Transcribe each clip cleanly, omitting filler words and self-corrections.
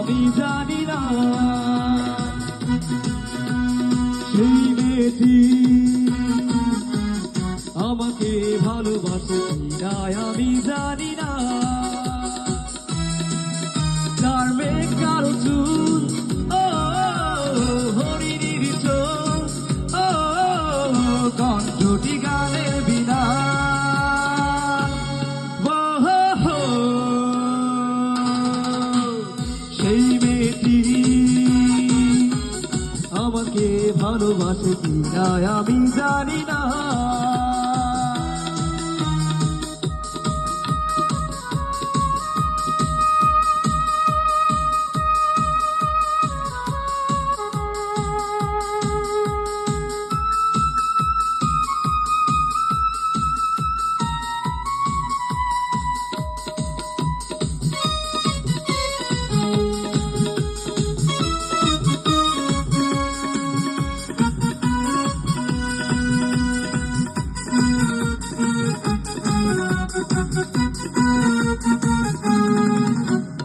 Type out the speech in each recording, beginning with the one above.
আমি জানি না। সেই মেয়েটি আমাকে ভালোবাসে কিনা আমি জানি না। তার মেঘ কালো চুল, ও হরিণীর চোখ, ও কণ্ঠটি গানের বিনা। সেই মেয়েটি আমাকে ভালোবাসে কিনা আমি জানি না।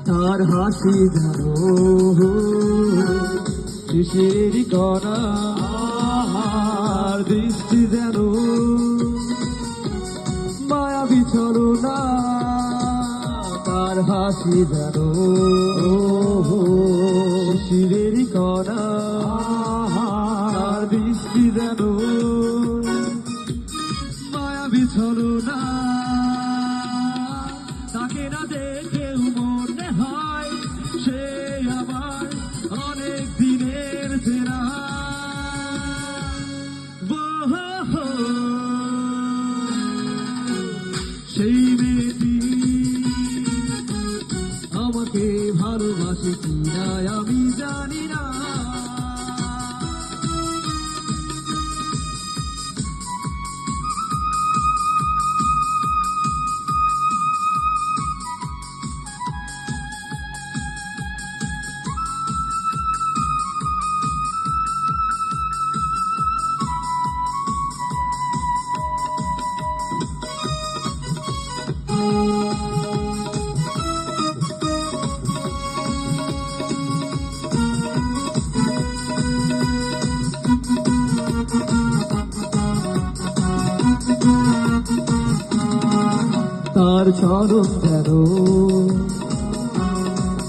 তার হাসি যেন শিশির কণা, আর দৃষ্টি যেন মায়াবী ছলনা। তার হাসি যেন শিশির কণা, আর দৃষ্টি যেন মায়াবী ছলনা। তাকে না দেখেও মনে হয় সে আমার অনেক দিনের চেনা। সেই মেয়েটি আমাকে ভালোবাসে কিনা আমি জানি না। তার চরণ যেন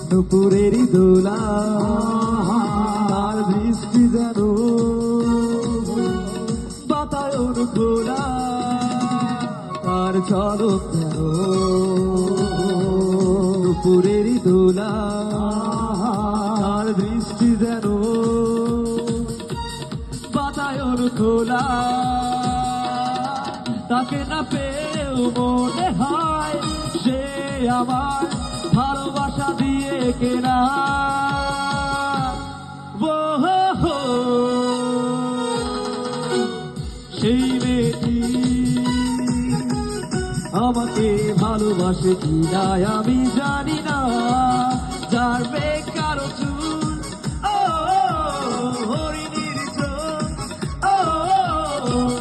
দুপুরেরই দোলা, তার দৃষ্টি যেন বাতায়ন খোলা। তার চরণ যেন দুপুরেরই দোলা, তার দৃষ্টি যেন বাতায়ন খোলা। তাকে না পেয়েও মনে হয় সে আমার ভালোবাসা দিয়ে কেনা। সেই মেয়েটি আমাকে ভালোবাসে কিনা আমি জানি না। যার